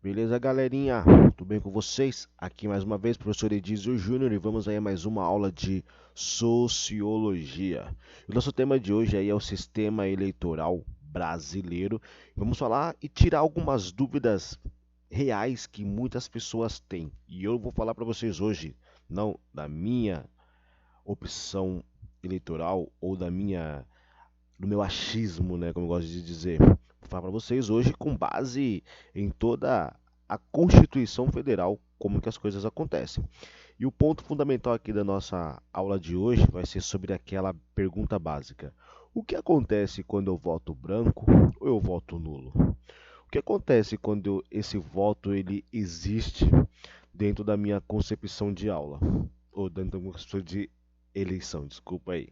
Beleza, galerinha? Tudo bem com vocês? Aqui mais uma vez, professor Edizio Júnior, e vamos aí a mais uma aula de Sociologia. O nosso tema de hoje aí é o sistema eleitoral brasileiro. Vamos falar e tirar algumas dúvidas reais que muitas pessoas têm. E eu vou falar para vocês hoje, não da minha opção eleitoral ou do meu achismo, né, como eu gosto de dizer. Vou falar para vocês hoje com base em toda a Constituição Federal, como que as coisas acontecem. E o ponto fundamental aqui da nossa aula de hoje vai ser sobre aquela pergunta básica: o que acontece quando eu voto branco ou eu voto nulo? O que acontece quando esse voto ele existe dentro da minha concepção de aula ou dentro da minha concepção de eleição, desculpa aí.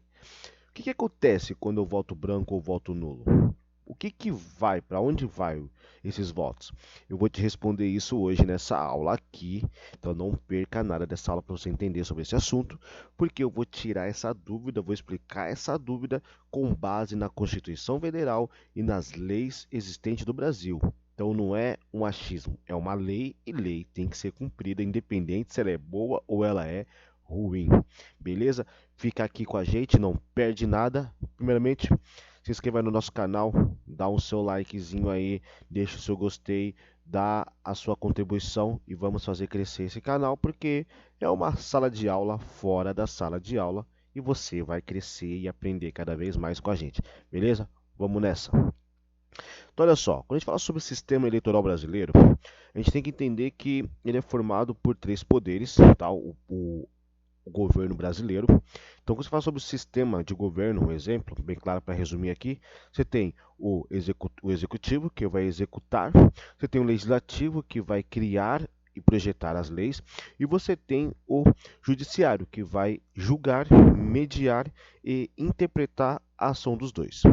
O que acontece quando eu voto branco ou voto nulo? O que vai, para onde vai esses votos? Eu vou te responder isso hoje nessa aula aqui, então não perca nada dessa aula para você entender sobre esse assunto, porque eu vou tirar essa dúvida, vou explicar essa dúvida com base na Constituição Federal e nas leis existentes do Brasil. Então não é um achismo, é uma lei e lei tem que ser cumprida, independente se ela é boa ou ela é ruim. Beleza? Fica aqui com a gente, não perde nada. Primeiramente, se inscreva no nosso canal, dá o seu likezinho aí, deixa o seu gostei, dá a sua contribuição e vamos fazer crescer esse canal, porque é uma sala de aula fora da sala de aula e você vai crescer e aprender cada vez mais com a gente, beleza? Vamos nessa. Então, olha só, quando a gente fala sobre o sistema eleitoral brasileiro, a gente tem que entender que ele é formado por três poderes, tá? O governo brasileiro. Então, quando você fala sobre o sistema de governo, um exemplo, bem claro para resumir aqui, você tem o executivo, que vai executar, você tem o legislativo, que vai criar e projetar as leis, e você tem o judiciário, que vai julgar, mediar e interpretar a ação dos dois.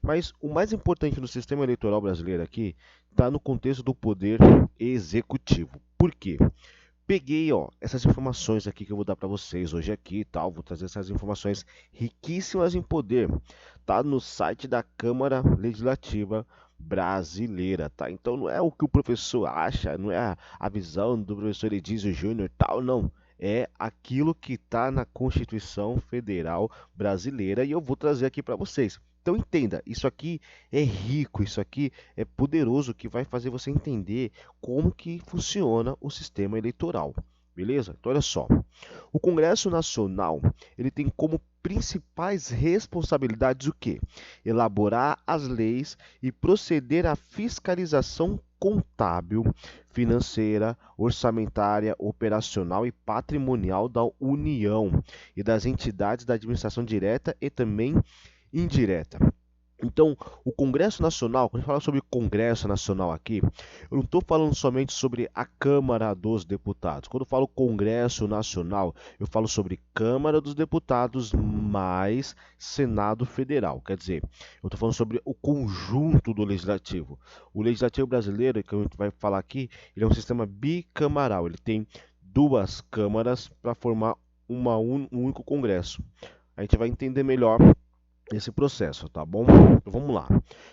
Mas o mais importante no sistema eleitoral brasileiro aqui está no contexto do poder executivo. Por quê? Peguei, ó, essas informações aqui que eu vou dar para vocês hoje aqui e tal, vou trazer essas informações riquíssimas em poder, tá no site da Câmara Legislativa Brasileira, tá? Então não é o que o professor acha, não é a visão do professor Edizio Júnior, tal, não. É aquilo que está na Constituição Federal Brasileira e eu vou trazer aqui para vocês. Então entenda, isso aqui é rico, isso aqui é poderoso, que vai fazer você entender como que funciona o sistema eleitoral. Beleza? Então olha só. O Congresso Nacional, ele tem como principais responsabilidades o quê? Elaborar as leis e proceder à fiscalização contábil, financeira, orçamentária, operacional e patrimonial da União e das entidades da administração direta e também indireta. Então, o Congresso Nacional, quando a gente fala sobre Congresso Nacional aqui, eu não estou falando somente sobre a Câmara dos Deputados. Quando eu falo Congresso Nacional, eu falo sobre Câmara dos Deputados mais Senado Federal. Quer dizer, eu estou falando sobre o conjunto do Legislativo. O Legislativo brasileiro, que a gente vai falar aqui, ele é um sistema bicamaral. Ele tem duas câmaras para formar um único Congresso. A gente vai entender melhor esse processo, tá bom? Então vamos lá.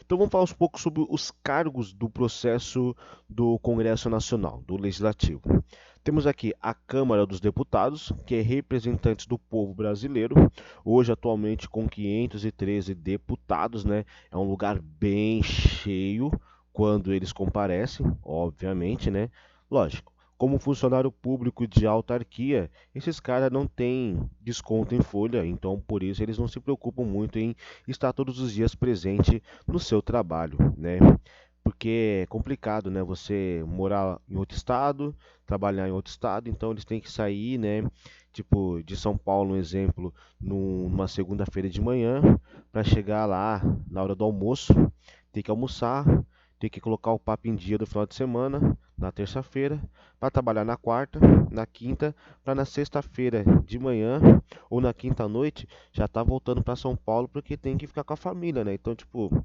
Então vamos falar um pouco sobre os cargos do processo do Congresso Nacional, do Legislativo. Temos aqui a Câmara dos Deputados, que é representante do povo brasileiro, hoje atualmente com 513 deputados, né? É um lugar bem cheio quando eles comparecem, obviamente, né? Lógico. Como funcionário público de autarquia, esses caras não têm desconto em folha, então por isso eles não se preocupam muito em estar todos os dias presente no seu trabalho, né? Porque é complicado, né? Você morar em outro estado, trabalhar em outro estado, então eles têm que sair, né? Tipo, de São Paulo, um exemplo, numa segunda-feira de manhã, para chegar lá na hora do almoço, ter que almoçar, ter que colocar o papo em dia do final de semana, na terça-feira, para trabalhar na quarta, na quinta, para na sexta-feira de manhã ou na quinta à noite já tá voltando para São Paulo porque tem que ficar com a família, né? Então, tipo,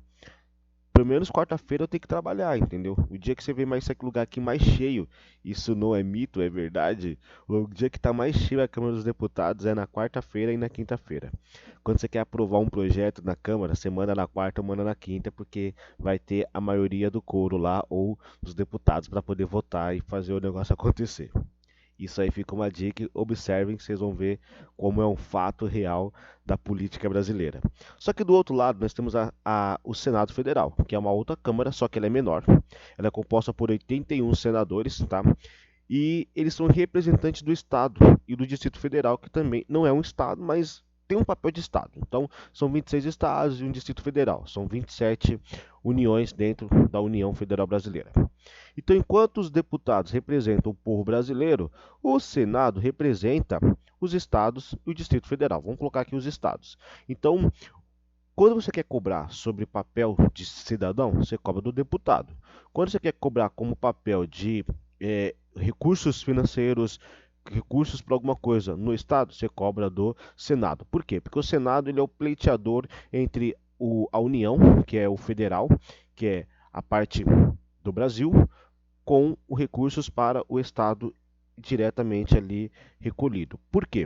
pelo menos quarta-feira eu tenho que trabalhar, entendeu? O dia que você vê mais esse lugar aqui mais cheio, isso não é mito, é verdade. O dia que está mais cheio a Câmara dos Deputados é na quarta-feira e na quinta-feira. Quando você quer aprovar um projeto na Câmara, você manda na quarta ou manda na quinta, porque vai ter a maioria do coro lá ou dos deputados para poder votar e fazer o negócio acontecer. Isso aí fica uma dica, observem que vocês vão ver como é um fato real da política brasileira. Só que do outro lado nós temos o Senado Federal, que é uma outra Câmara, só que ela é menor. Ela é composta por 81 senadores, tá? E eles são representantes do Estado e do Distrito Federal, que também não é um Estado, mas tem um papel de Estado. Então, são 26 estados e um Distrito Federal. São 27 uniões dentro da União Federal Brasileira. Então, enquanto os deputados representam o povo brasileiro, o Senado representa os estados e o Distrito Federal. Vamos colocar aqui os estados. Então, quando você quer cobrar sobre papel de cidadão, você cobra do deputado. Quando você quer cobrar como papel de recursos financeiros, recursos para alguma coisa no Estado, você cobra do Senado. Por quê? Porque o Senado ele é o pleiteador entre a União, que é o federal, que é a parte do Brasil, com os recursos para o Estado diretamente ali recolhido. Por quê?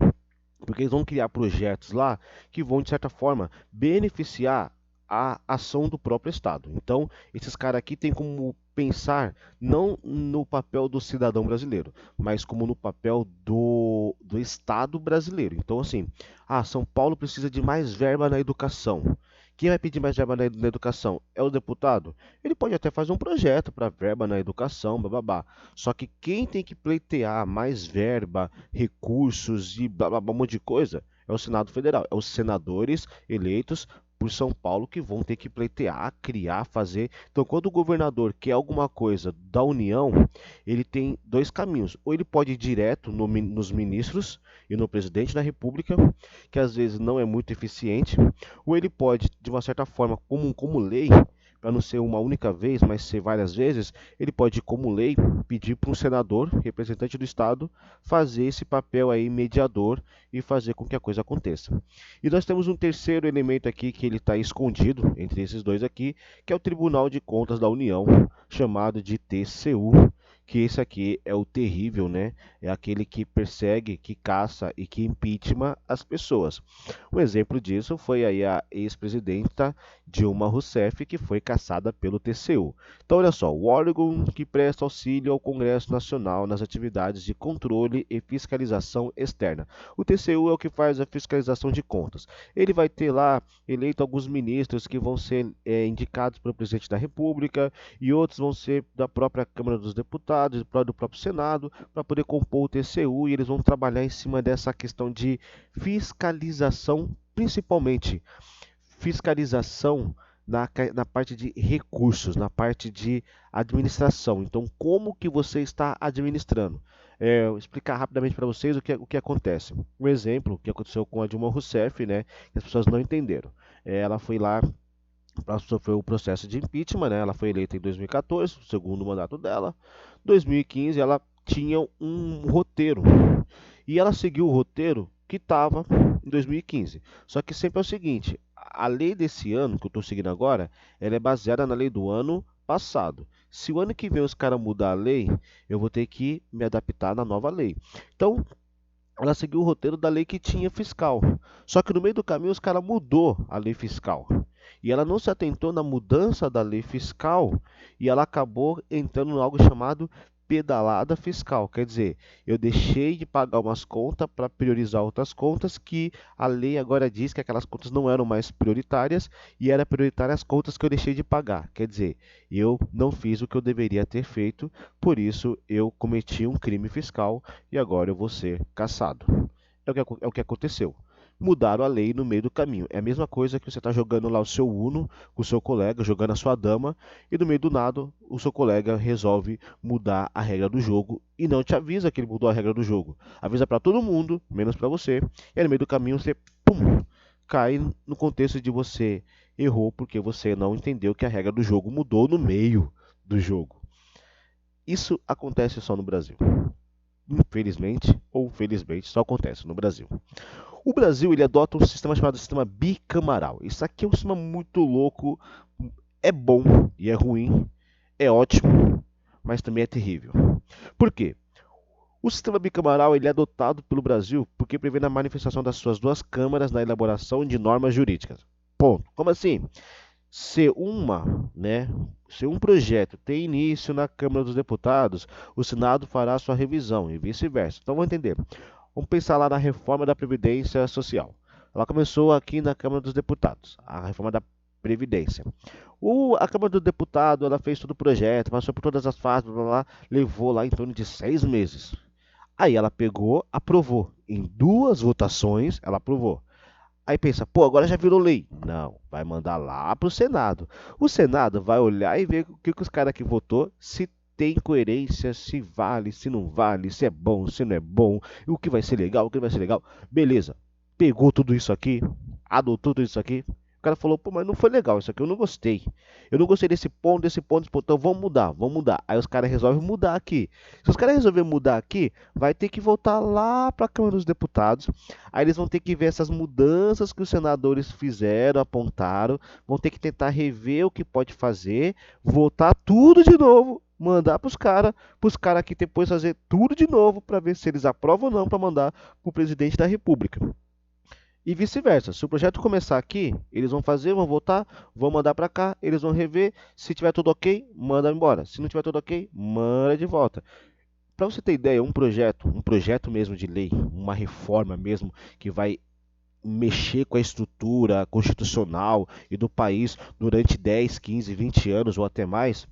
Porque eles vão criar projetos lá que vão, de certa forma, beneficiar a ação do próprio Estado. Então, esses caras aqui têm como pensar não no papel do cidadão brasileiro, mas como no papel do Estado brasileiro. Então, assim, São Paulo precisa de mais verba na educação. Quem vai pedir mais verba na educação? É o deputado? Ele pode até fazer um projeto para verba na educação, bababá. Só que quem tem que pleitear mais verba, recursos e blá, blá, blá, um monte de coisa é o Senado Federal. É os senadores eleitos por São Paulo que vão ter que pleitear, criar, fazer. Então, quando o governador quer alguma coisa da União, ele tem dois caminhos. Ou ele pode ir direto nos ministros e no presidente da República, que às vezes não é muito eficiente, ou ele pode, de uma certa forma, como lei, para não ser uma única vez, mas ser várias vezes, ele pode, como lei, pedir para um senador, representante do Estado, fazer esse papel aí mediador e fazer com que a coisa aconteça. E nós temos um terceiro elemento aqui que ele está escondido entre esses dois aqui, que é o Tribunal de Contas da União, chamado de TCU, que esse aqui é o terrível, né? É aquele que persegue, que caça e que impeachment as pessoas. Um exemplo disso foi aí a ex-presidenta Dilma Rousseff, que foi caçada pelo TCU. Então, olha só, o órgão que presta auxílio ao Congresso Nacional nas atividades de controle e fiscalização externa. O TCU é o que faz a fiscalização de contas. Ele vai ter lá eleito alguns ministros que vão ser indicados pelo presidente da República e outros vão ser da própria Câmara dos Deputados, do próprio Senado, para poder compor o TCU e eles vão trabalhar em cima dessa questão de fiscalização, principalmente fiscalização na parte de recursos, na parte de administração. Então, como que você está administrando? Vou explicar rapidamente para vocês o que acontece. Um exemplo que aconteceu com a Dilma Rousseff, né, que as pessoas não entenderam. Ela foi lá para sofrer o processo de impeachment, né? Ela foi eleita em 2014, o segundo mandato dela. 2015 ela tinha um roteiro e ela seguiu o roteiro que estava em 2015. Só que sempre é o seguinte, a lei desse ano, que eu estou seguindo agora, ela é baseada na lei do ano passado. Se o ano que vem os caras mudar a lei, eu vou ter que me adaptar na nova lei. Então, ela seguiu o roteiro da lei que tinha fiscal. Só que no meio do caminho os caras mudou a lei fiscal. E ela não se atentou na mudança da lei fiscal e ela acabou entrando em algo chamado pedalada fiscal. Quer dizer, eu deixei de pagar umas contas para priorizar outras contas que a lei agora diz que aquelas contas não eram mais prioritárias e eram prioritárias as contas que eu deixei de pagar. Quer dizer, eu não fiz o que eu deveria ter feito, por isso eu cometi um crime fiscal e agora eu vou ser caçado. É o que aconteceu. Mudaram a lei no meio do caminho. É a mesma coisa que você está jogando lá o seu Uno com o seu colega, jogando a sua dama, e no meio do nada o seu colega resolve mudar a regra do jogo e não te avisa que ele mudou a regra do jogo. Avisa para todo mundo, menos para você, e aí no meio do caminho você pum, cai no contexto de você errou porque você não entendeu que a regra do jogo mudou no meio do jogo. Isso acontece só no Brasil. Infelizmente ou felizmente, só acontece no Brasil. O Brasil ele adota um sistema chamado sistema bicamaral. Isso aqui é um sistema muito louco. É bom e é ruim, é ótimo, mas também é terrível. Por quê? O sistema bicameral ele é adotado pelo Brasil porque prevê a manifestação das suas duas câmaras na elaboração de normas jurídicas. Ponto. Como assim? Se se um projeto tem início na Câmara dos Deputados, o Senado fará sua revisão e vice-versa. Então, vamos entender. Vamos pensar lá na reforma da Previdência Social. Ela começou aqui na Câmara dos Deputados, a reforma da Previdência. A Câmara do Deputado, ela fez todo o projeto, passou por todas as fases, blá, blá, blá, levou lá em torno de 6 meses. Aí ela pegou, aprovou. Em duas votações, ela aprovou. Aí pensa, pô, agora já virou lei. Não, vai mandar lá pro Senado. O Senado vai olhar e ver o que os caras que votou, se tem coerência, se vale, se não vale, se é bom, se não é bom, o que vai ser legal, o que não vai ser legal. Beleza. Pegou tudo isso aqui, adotou tudo isso aqui. O cara falou, pô, mas não foi legal isso aqui, eu não gostei. Eu não gostei desse ponto, desse ponto, desse ponto. Então vamos mudar, vamos mudar. Aí os caras resolvem mudar aqui. Se os caras resolverem mudar aqui, vai ter que voltar lá para a Câmara dos Deputados. Aí eles vão ter que ver essas mudanças que os senadores fizeram, apontaram, vão ter que tentar rever o que pode fazer, votar tudo de novo, mandar para os caras aqui depois fazer tudo de novo para ver se eles aprovam ou não para mandar para o presidente da República. E vice-versa. Se o projeto começar aqui, eles vão fazer, vão votar, vão mandar para cá, eles vão rever. Se tiver tudo ok, manda embora. Se não tiver tudo ok, manda de volta. Para você ter ideia, um projeto mesmo de lei, uma reforma mesmo que vai mexer com a estrutura constitucional e do país durante 10, 15, 20 anos ou até mais,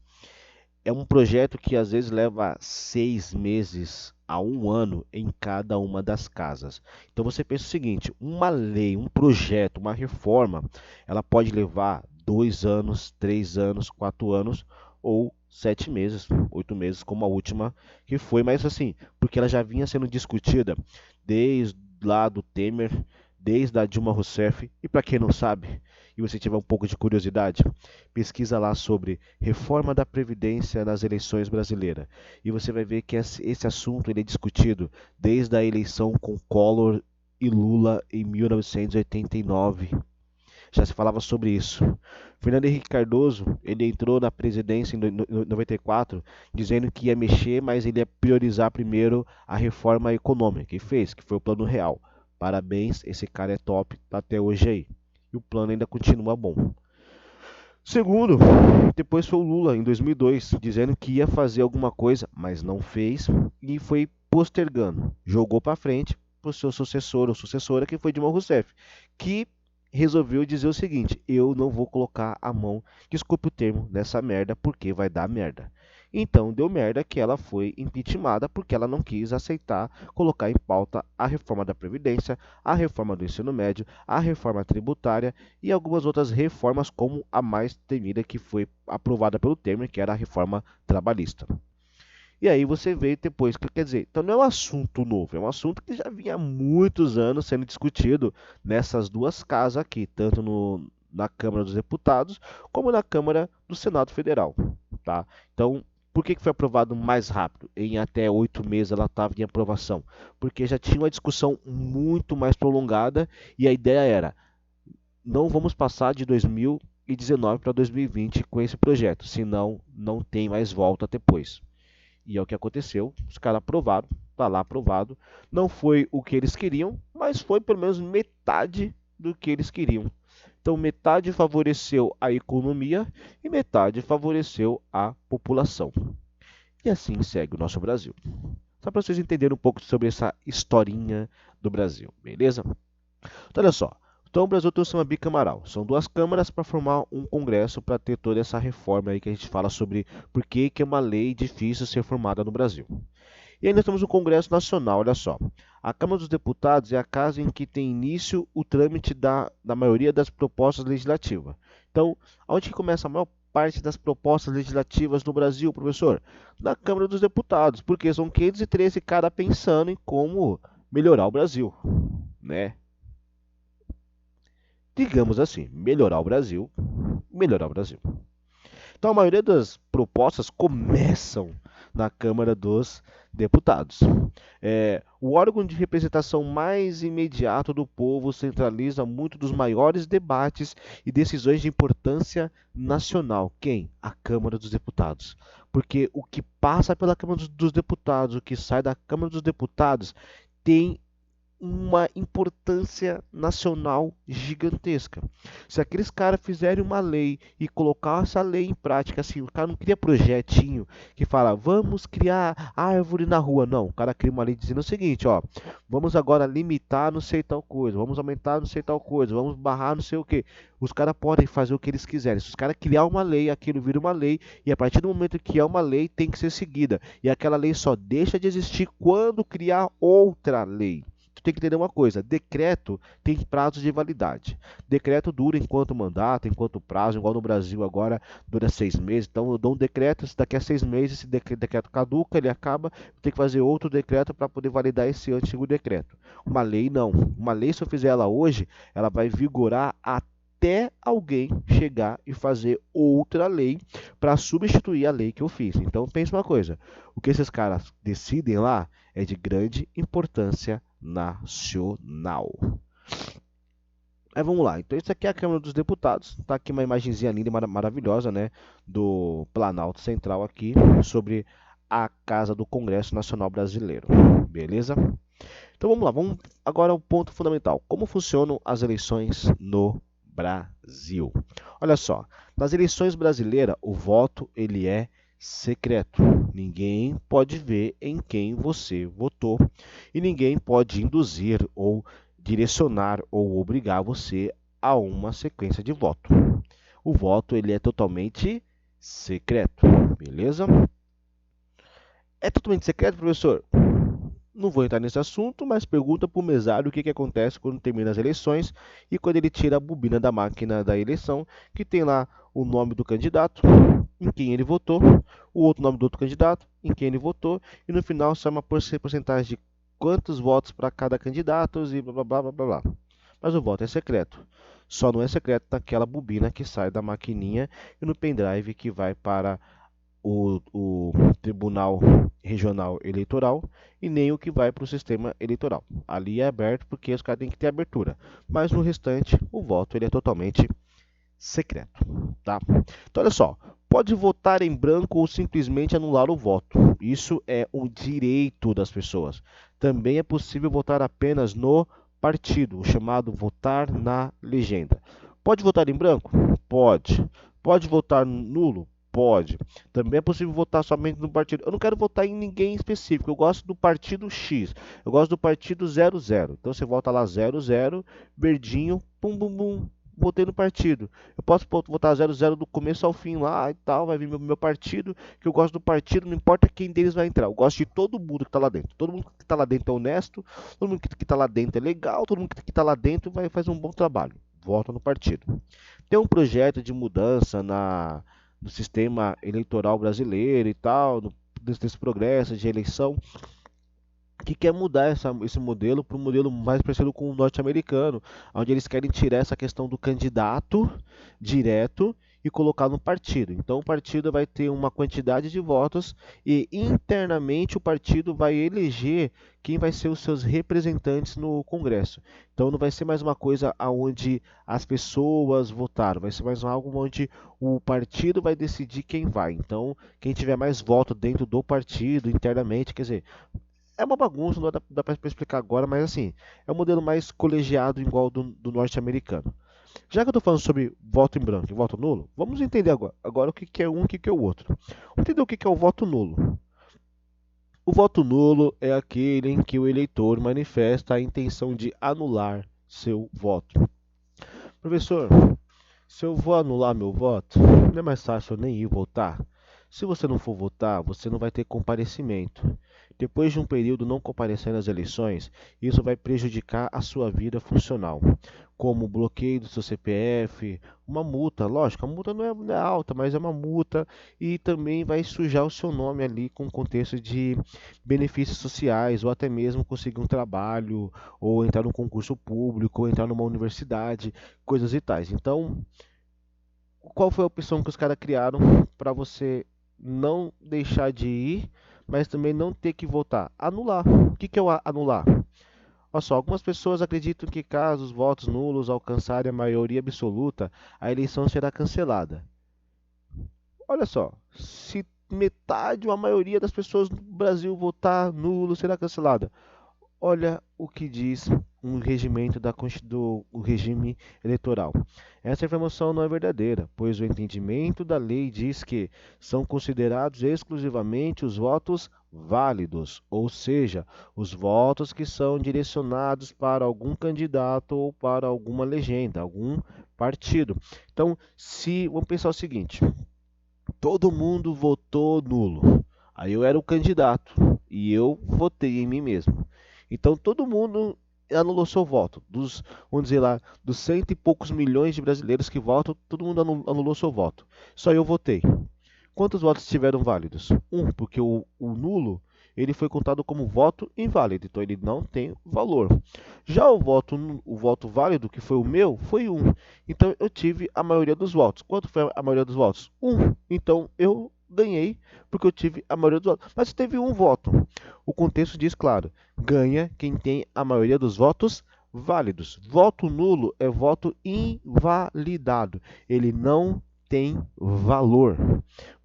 é um projeto que às vezes leva 6 meses a um ano em cada uma das casas. Então você pensa o seguinte: uma lei, um projeto, uma reforma, ela pode levar 2 anos, 3 anos, 4 anos ou 7 meses, 8 meses, como a última que foi, mas assim, porque ela já vinha sendo discutida desde lá do Temer, desde a Dilma Rousseff, e para quem não sabe, e você tiver um pouco de curiosidade, pesquisa lá sobre reforma da Previdência nas eleições brasileiras. E você vai ver que esse assunto ele é discutido desde a eleição com Collor e Lula em 1989. Já se falava sobre isso. Fernando Henrique Cardoso, ele entrou na presidência em 94, dizendo que ia mexer, mas ele ia priorizar primeiro a reforma econômica, e fez, que foi o Plano Real. Parabéns, esse cara é top, tá até hoje aí. E o plano ainda continua bom. Segundo, depois foi o Lula, em 2002, dizendo que ia fazer alguma coisa, mas não fez e foi postergando. Jogou para frente para o seu sucessor ou sucessora, que foi Dilma Rousseff, que resolveu dizer o seguinte: eu não vou colocar a mão, desculpe o termo, nessa merda porque vai dar merda. Então deu merda que ela foi impeachmentada porque ela não quis aceitar colocar em pauta a reforma da Previdência, a reforma do ensino médio, a reforma tributária e algumas outras reformas, como a mais temida que foi aprovada pelo Temer, que era a reforma trabalhista. E aí você vê depois, quer dizer, então não é um assunto novo, é um assunto que já vinha há muitos anos sendo discutido nessas duas casas aqui, tanto na Câmara dos Deputados como na Câmara do Senado Federal, tá? Então, por que foi aprovado mais rápido? Em até 8 meses ela estava em aprovação, porque já tinha uma discussão muito mais prolongada e a ideia era não vamos passar de 2019 para 2020 com esse projeto, senão não tem mais volta depois. E é o que aconteceu, os caras aprovaram, está lá aprovado. Não foi o que eles queriam, mas foi pelo menos metade do que eles queriam. Então, metade favoreceu a economia e metade favoreceu a população. E assim segue o nosso Brasil. Só para vocês entenderem um pouco sobre essa historinha do Brasil, beleza? Então, olha só. Então, o Brasil tem um sistema bicameral. São duas câmaras para formar um congresso para ter toda essa reforma aí que a gente fala sobre por que é uma lei difícil ser formada no Brasil. E aí nós temos o Congresso Nacional, olha só. A Câmara dos Deputados é a casa em que tem início o trâmite da maioria das propostas legislativas. Então, onde que começa a maior parte das propostas legislativas no Brasil, professor? Na Câmara dos Deputados, porque são 513 caras pensando em como melhorar o Brasil, né? Digamos assim, melhorar o Brasil, melhorar o Brasil. Então a maioria das propostas começam na Câmara dos Deputados. O órgão de representação mais imediato do povo centraliza muito dos maiores debates e decisões de importância nacional. Quem? A Câmara dos Deputados. Porque o que passa pela Câmara dos Deputados, o que sai da Câmara dos Deputados, tem uma importância nacional gigantesca. Se aqueles caras fizerem uma lei e colocar essa lei em prática, assim, o cara não cria projetinho que fala, vamos criar árvore na rua. Não, o cara cria uma lei dizendo o seguinte, ó, vamos agora limitar não sei tal coisa, vamos aumentar não sei tal coisa, vamos barrar não sei o que. Os caras podem fazer o que eles quiserem. Se os caras criar uma lei, aquilo vira uma lei, e a partir do momento que é uma lei, tem que ser seguida. E aquela lei só deixa de existir quando criar outra lei. Tu tem que entender uma coisa, decreto tem prazos de validade. Decreto dura enquanto mandato, enquanto prazo, igual no Brasil agora dura 6 meses. Então eu dou um decreto, se daqui a 6 meses esse decreto caduca, ele acaba, tem que fazer outro decreto para poder validar esse antigo decreto. Uma lei não. Uma lei, se eu fizer ela hoje, ela vai vigorar até alguém chegar e fazer outra lei para substituir a lei que eu fiz. Então pensa uma coisa, o que esses caras decidem lá é de grande importância nacional. Aí vamos lá. Então isso aqui é a Câmara dos Deputados. Tá aqui uma imagenzinha linda e maravilhosa, né, do Planalto Central aqui sobre a Casa do Congresso Nacional Brasileiro. Beleza? Então vamos lá, vamos agora ao ponto fundamental. Como funcionam as eleições no Brasil? Olha só, nas eleições brasileiras, o voto ele é secreto. Ninguém pode ver em quem você votou e ninguém pode induzir ou direcionar ou obrigar você a uma sequência de voto. O voto ele é totalmente secreto, beleza? É totalmente secreto, professor? Não vou entrar nesse assunto, mas pergunta para o mesário o que acontece quando termina as eleições e quando ele tira a bobina da máquina da eleição, que tem lá o nome do candidato, em quem ele votou, o outro nome do outro candidato, em quem ele votou, e no final sai uma porcentagem de quantos votos para cada candidato e blá blá blá blá blá. Mas o voto é secreto. Só não é secreto naquela bobina que sai da maquininha e no pendrive que vai para o Tribunal Regional Eleitoral e nem o que vai para o sistema eleitoral. Ali é aberto porque os caras têm que ter abertura. Mas no restante, o voto ele é totalmente secreto. Tá? Então, olha só. Pode votar em branco ou simplesmente anular o voto. Isso é um direito das pessoas. Também é possível votar apenas no partido, o chamado votar na legenda. Pode votar em branco? Pode. Pode votar nulo? Pode. Também é possível votar somente no partido. Eu não quero votar em ninguém específico. Eu gosto do partido X. Eu gosto do partido 00. Então você vota lá 00, verdinho, pum, pum, pum. Votei no partido. Eu posso votar 00 do começo ao fim lá e tal. Vai vir meu partido. Que eu gosto do partido. Não importa quem deles vai entrar. Eu gosto de todo mundo que está lá dentro. Todo mundo que está lá dentro é honesto. Todo mundo que está lá dentro é legal. Todo mundo que está lá dentro vai fazer um bom trabalho. Vota no partido. Tem um projeto de mudança no sistema eleitoral brasileiro e tal, desse progresso de eleição, que quer mudar esse modelo para um modelo mais parecido com o norte-americano, onde eles querem tirar essa questão do candidato direto e colocar no partido. Então o partido vai ter uma quantidade de votos e internamente o partido vai eleger quem vai ser os seus representantes no Congresso. Então não vai ser mais uma coisa onde as pessoas votaram, vai ser mais algo onde o partido vai decidir quem vai. Então quem tiver mais voto dentro do partido internamente, quer dizer, é uma bagunça, não dá para explicar agora, mas assim, é um modelo mais colegiado igual do norte-americano. Já que eu estou falando sobre voto em branco e voto nulo, vamos entender agora o que, que é um e o que, que é o outro. Vamos entender o que, que é o voto nulo. O voto nulo é aquele em que o eleitor manifesta a intenção de anular seu voto. Professor, se eu vou anular meu voto, não é mais fácil eu nem ir votar? Se você não for votar, você não vai ter comparecimento. Depois de um período não comparecendo às eleições, isso vai prejudicar a sua vida funcional, como o bloqueio do seu CPF, uma multa. Lógico, a multa não é alta, mas é uma multa e também vai sujar o seu nome ali com o contexto de benefícios sociais, ou até mesmo conseguir um trabalho, ou entrar num concurso público, ou entrar numa universidade, coisas e tais. Então, qual foi a opção que os caras criaram para você não deixar de ir, mas também não ter que votar. Anular. O que que é o anular? Olha só, algumas pessoas acreditam que caso os votos nulos alcançarem a maioria absoluta, a eleição será cancelada. Olha só, se metade ou a maioria das pessoas no Brasil votar nulo, será cancelada. Olha o que diz um regimento do o regime eleitoral. Essa informação não é verdadeira, pois o entendimento da lei diz que são considerados exclusivamente os votos válidos, ou seja, os votos que são direcionados para algum candidato ou para alguma legenda, algum partido. Então, se vamos pensar o seguinte, todo mundo votou nulo. Aí eu era o candidato e eu votei em mim mesmo. Então todo mundo anulou seu voto. Vamos dizer lá, dos cento e poucos milhões de brasileiros que votam, todo mundo anulou seu voto. Só eu votei. Quantos votos estiveram válidos? Um, porque o nulo ele foi contado como voto inválido, então ele não tem valor. Já o voto válido, que foi o meu, foi um. Então eu tive a maioria dos votos. Quanto foi a maioria dos votos? Um. Então eu ganhei porque eu tive a maioria dos votos. Mas teve um voto. O contexto diz claro: ganha quem tem a maioria dos votos válidos. Voto nulo é voto invalidado. Ele não tem valor.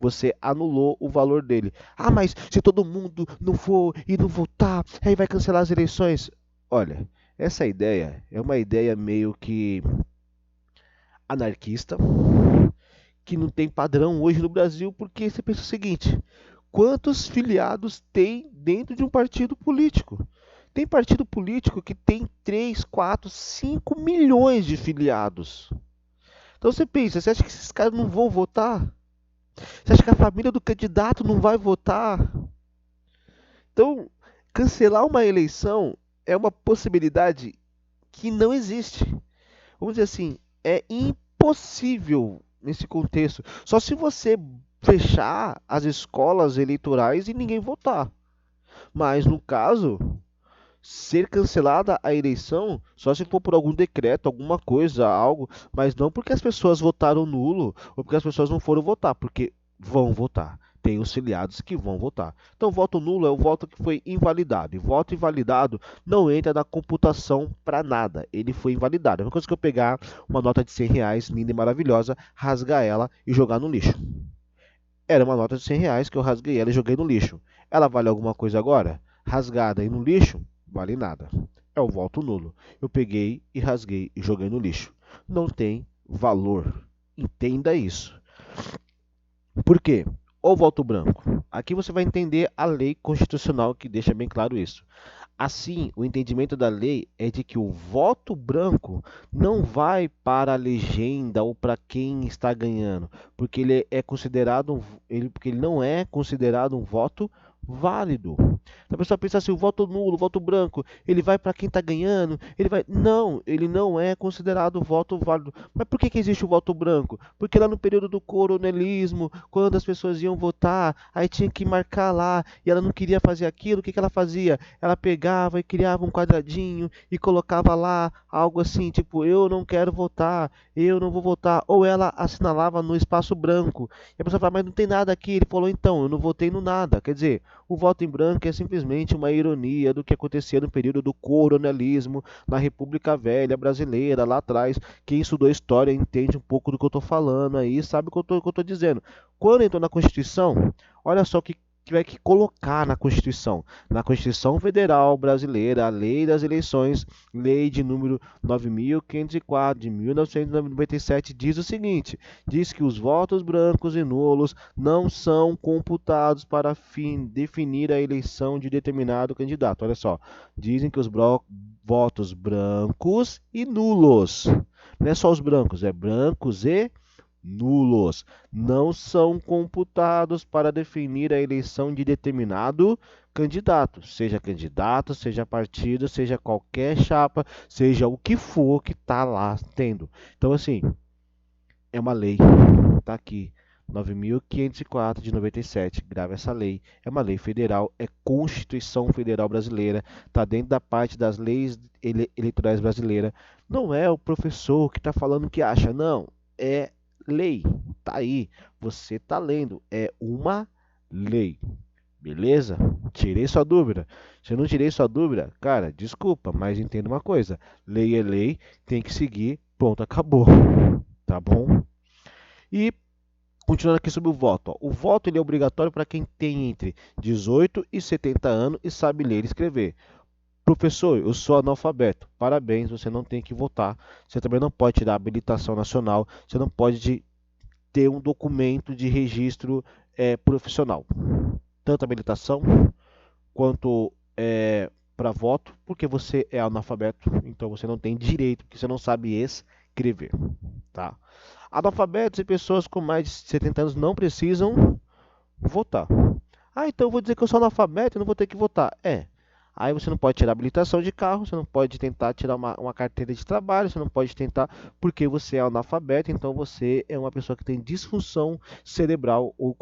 Você anulou o valor dele. Ah, mas se todo mundo não for e não votar, aí vai cancelar as eleições. Olha, essa ideia é uma ideia meio que anarquista, que não tem padrão hoje no Brasil, porque você pensa o seguinte: quantos filiados tem dentro de um partido político? Tem partido político que tem 3, 4, 5 milhões de filiados. Então você pensa, você acha que esses caras não vão votar? Você acha que a família do candidato não vai votar? Então, cancelar uma eleição é uma possibilidade que não existe. Vamos dizer assim, é impossível nesse contexto. Só se você fechar as escolas eleitorais e ninguém votar. Mas no caso, ser cancelada a eleição só se for por algum decreto, alguma coisa, algo, mas não porque as pessoas votaram nulo ou porque as pessoas não foram votar, porque vão votar. Tem os filiados que vão votar. Então, voto nulo é o voto que foi invalidado. E voto invalidado não entra na computação para nada. Ele foi invalidado. É uma coisa que eu pegar uma nota de R$ 100, linda e maravilhosa, rasgar ela e jogar no lixo. Era uma nota de R$ 100 que eu rasguei ela e joguei no lixo. Ela vale alguma coisa agora? Rasgada e no lixo? Vale nada. É o voto nulo. Eu peguei e rasguei e joguei no lixo. Não tem valor. Entenda isso. Por quê? O voto branco. Aqui você vai entender a lei constitucional que deixa bem claro isso. Assim, o entendimento da lei é de que o voto branco não vai para a legenda ou para quem está ganhando, porque ele é considerado porque ele não é considerado um voto válido. A pessoa pensa assim, o voto nulo, o voto branco, ele vai para quem está ganhando, ele vai. Não, ele não é considerado voto válido. Mas por que que existe o voto branco? Porque lá no período do coronelismo, quando as pessoas iam votar, aí tinha que marcar lá, e ela não queria fazer aquilo, o que que ela fazia? Ela pegava e criava um quadradinho e colocava lá algo assim, tipo, eu não quero votar, eu não vou votar. Ou ela assinalava no espaço branco. E a pessoa fala, mas não tem nada aqui. Ele falou, então, eu não votei no nada. Quer dizer, o voto em branco é simplesmente uma ironia do que acontecia no período do coronelismo na República Velha Brasileira, lá atrás. Quem estudou história entende um pouco do que eu estou falando aí, sabe o que eu estou dizendo. Quando entrou na Constituição, olha só o que tiver que colocar na Constituição. Na Constituição Federal Brasileira, a Lei das Eleições, Lei de número 9.504 de 1997, diz o seguinte: diz que os votos brancos e nulos não são computados para definir a eleição de determinado candidato. Olha só, dizem que os votos brancos e nulos, não é só os brancos, é brancos e nulos, não são computados para definir a eleição de determinado candidato, seja partido, seja qualquer chapa, seja o que for que está lá tendo. Então, assim, é uma lei, está aqui, 9.504 de 97, grava essa lei, é uma lei federal, é Constituição Federal Brasileira, está dentro da parte das leis eleitorais brasileiras, não é o professor que está falando que acha, não, é lei, tá aí, você tá lendo, é uma lei. Beleza? Tirei sua dúvida. Se eu não tirei sua dúvida, cara, desculpa, mas entenda uma coisa: lei é lei, tem que seguir, pronto, acabou. Tá bom? E continuando aqui sobre o voto. Ó. O voto ele é obrigatório para quem tem entre 18 e 70 anos e sabe ler e escrever. Professor, eu sou analfabeto. Parabéns, você não tem que votar. Você também não pode tirar habilitação nacional. Você não pode ter um documento de registro profissional. Tanto habilitação quanto para voto, porque você é analfabeto. Então você não tem direito, porque você não sabe escrever. Tá? Analfabetos e pessoas com mais de 70 anos não precisam votar. Ah, então eu vou dizer que eu sou analfabeto e não vou ter que votar. É. Aí você não pode tirar habilitação de carro, você não pode tentar tirar uma carteira de trabalho, você não pode tentar, porque você é analfabeto, então você é uma pessoa que tem disfunção cerebral ou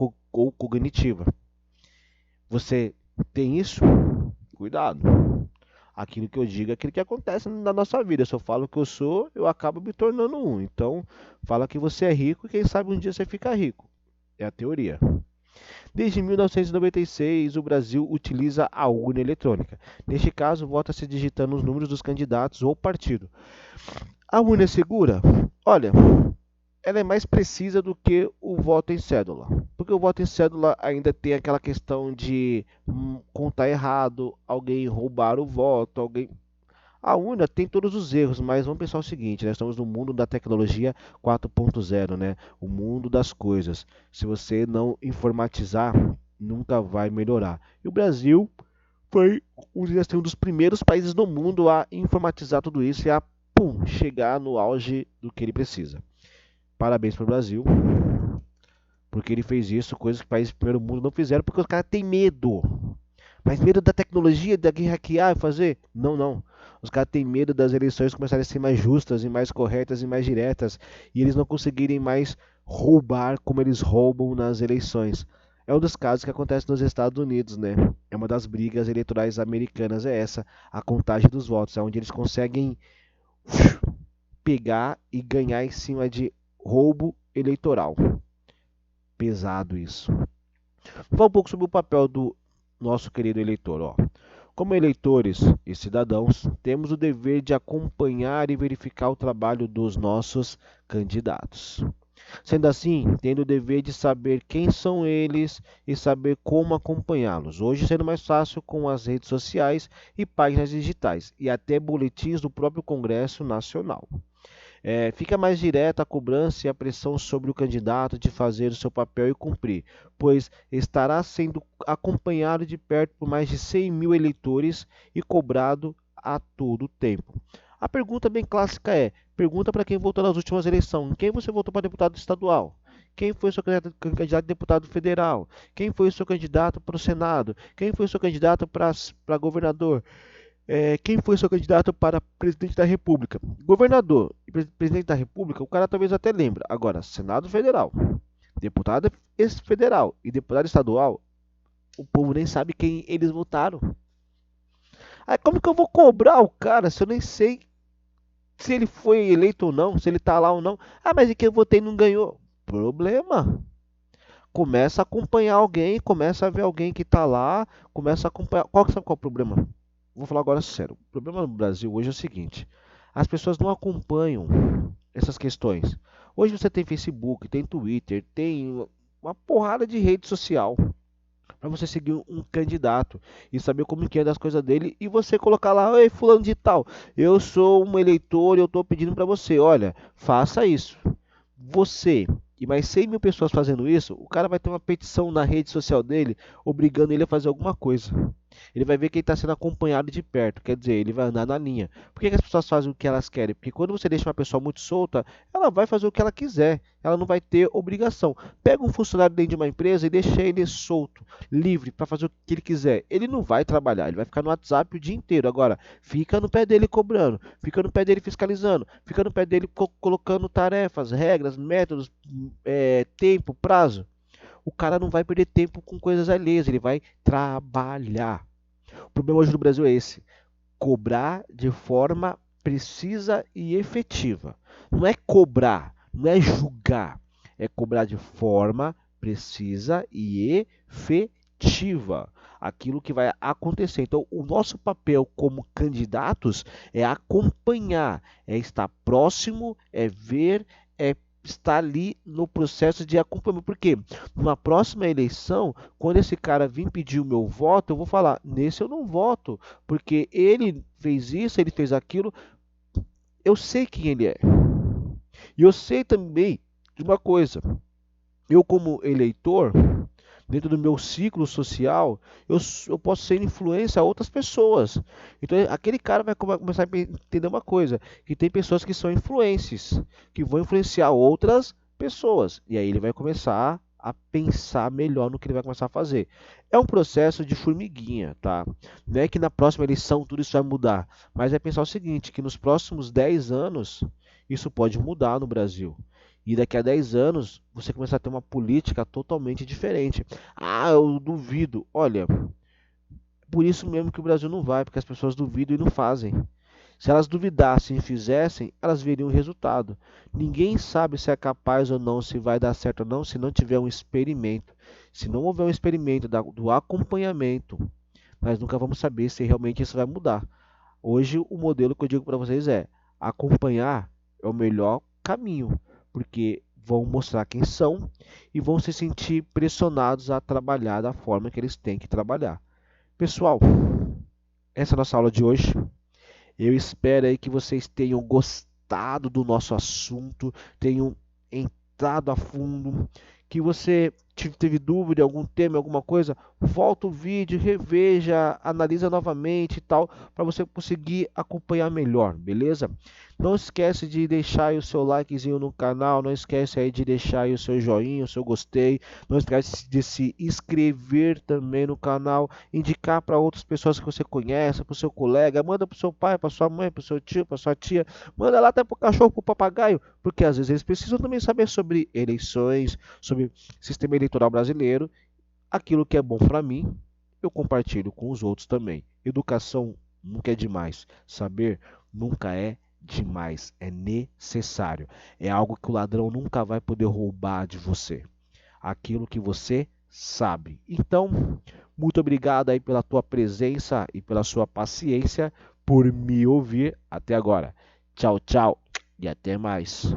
cognitiva. Você tem isso? Cuidado. Aquilo que eu digo é aquilo que acontece na nossa vida. Se eu falo que eu sou, eu acabo me tornando um. Então, fala que você é rico e quem sabe um dia você fica rico. É a teoria. Desde 1996, o Brasil utiliza a urna eletrônica. Neste caso, vota-se digitando os números dos candidatos ou partido. A urna é segura? Olha, ela é mais precisa do que o voto em cédula. Porque o voto em cédula ainda tem aquela questão de contar errado, alguém roubar o voto, alguém. A urna tem todos os erros, mas vamos pensar o seguinte, nós estamos no mundo da tecnologia 4.0, né? O mundo das coisas. Se você não informatizar, nunca vai melhorar. E o Brasil foi um dos primeiros países do mundo a informatizar tudo isso e a chegar no auge do que ele precisa. Parabéns para o Brasil, porque ele fez isso, coisas que países do primeiro mundo não fizeram, porque os caras têm medo. Mas medo da tecnologia, de alguém hackear e fazer? Não, não. Os caras têm medo das eleições começarem a ser mais justas e mais corretas e mais diretas. E eles não conseguirem mais roubar como eles roubam nas eleições. É um dos casos que acontece nos Estados Unidos, né? É uma das brigas eleitorais americanas, é essa, a contagem dos votos, é onde eles conseguem pegar e ganhar em cima de roubo eleitoral. Pesado isso. Vou falar um pouco sobre o papel do nosso querido eleitor. Ó. Como eleitores e cidadãos, temos o dever de acompanhar e verificar o trabalho dos nossos candidatos. Sendo assim, tendo o dever de saber quem são eles e saber como acompanhá-los. Hoje sendo mais fácil com as redes sociais e páginas digitais e até boletins do próprio Congresso Nacional. Fica mais direta a cobrança e a pressão sobre o candidato de fazer o seu papel e cumprir, pois estará sendo acompanhado de perto por mais de 100 mil eleitores e cobrado a todo tempo. A pergunta bem clássica é: pergunta para quem votou nas últimas eleições, quem você votou para deputado estadual? Quem foi o seu candidato a deputado federal? Quem foi o seu candidato para o Senado? Quem foi o seu candidato para governador? Quem foi seu candidato para presidente da República? Governador e presidente da República, o cara talvez até lembra. Agora, Senado Federal, deputado federal e deputado estadual, o povo nem sabe quem eles votaram. Aí como que eu vou cobrar o cara se eu nem sei se ele foi eleito ou não, se ele tá lá ou não? Ah, mas é que eu votei e não ganhou. Problema. Começa a acompanhar alguém, começa a ver alguém que tá lá, começa a acompanhar. Sabe qual é o problema? Vou falar agora sério. O problema no Brasil hoje é o seguinte: as pessoas não acompanham essas questões. Hoje você tem Facebook, tem Twitter, tem uma porrada de rede social para você seguir um candidato e saber como que é das coisas dele e você colocar lá, ei, fulano de tal, eu sou um eleitor e eu estou pedindo para você, olha, faça isso. Você e mais 100 mil pessoas fazendo isso, o cara vai ter uma petição na rede social dele obrigando ele a fazer alguma coisa. Ele vai ver que ele está sendo acompanhado de perto, quer dizer, ele vai andar na linha. Por que as pessoas fazem o que elas querem? Porque quando você deixa uma pessoa muito solta, ela vai fazer o que ela quiser, ela não vai ter obrigação. Pega um funcionário dentro de uma empresa e deixa ele solto, livre, para fazer o que ele quiser. Ele não vai trabalhar, ele vai ficar no WhatsApp o dia inteiro. Agora, fica no pé dele cobrando, fica no pé dele fiscalizando, fica no pé dele colocando tarefas, regras, métodos, tempo, prazo. O cara não vai perder tempo com coisas alheias, ele vai trabalhar. O problema hoje no Brasil é esse: cobrar de forma precisa e efetiva. Não é cobrar, não é julgar, é cobrar de forma precisa e efetiva. efetiva aquilo que vai acontecer. Então, o nosso papel como candidatos é acompanhar, é estar próximo, é ver, é estar ali no processo de acompanhamento. Porque numa próxima eleição, quando esse cara vir pedir o meu voto, eu vou falar: nesse eu não voto, porque ele fez isso, ele fez aquilo. Eu sei quem ele é. E eu sei também de uma coisa: eu, como eleitor, dentro do meu ciclo social, eu posso ser influência a outras pessoas. Então, aquele cara vai começar a entender uma coisa: que tem pessoas que são influências, que vão influenciar outras pessoas. E aí ele vai começar a pensar melhor no que ele vai começar a fazer. É um processo de formiguinha, tá? Não é que na próxima eleição tudo isso vai mudar, mas é pensar o seguinte, que nos próximos 10 anos isso pode mudar no Brasil. E daqui a 10 anos você começar a ter uma política totalmente diferente. Ah, eu duvido. Olha, por isso mesmo que o Brasil não vai, porque as pessoas duvidam e não fazem. Se elas duvidassem e fizessem, elas veriam o resultado. Ninguém sabe se é capaz ou não, se vai dar certo ou não, se não tiver um experimento. Se não houver um experimento do acompanhamento, nós nunca vamos saber se realmente isso vai mudar. Hoje, o modelo que eu digo para vocês é: acompanhar é o melhor caminho, porque vão mostrar quem são e vão se sentir pressionados a trabalhar da forma que eles têm que trabalhar. Pessoal, essa é a nossa aula de hoje. Eu espero aí que vocês tenham gostado do nosso assunto, tenham entrado a fundo, que você teve dúvida em algum tema, alguma coisa, volta o vídeo, reveja, analisa novamente e tal, para você conseguir acompanhar melhor, beleza? Não esquece de deixar aí o seu likezinho no canal, não esquece aí de deixar aí o seu joinha, o seu gostei, não esquece de se inscrever também no canal, indicar para outras pessoas que você conhece, para o seu colega, manda para o seu pai, para sua mãe, para o seu tio, para sua tia, manda lá até para o cachorro, para o papagaio, porque às vezes eles precisam também saber sobre eleições, sobre sistema eleitoral brasileiro. Aquilo que é bom para mim, eu compartilho com os outros também. Educação nunca é demais, saber nunca é demais, é necessário. É algo que o ladrão nunca vai poder roubar de você. Aquilo que você sabe. Então, muito obrigado aí pela tua presença e pela sua paciência por me ouvir até agora. Tchau, tchau e até mais.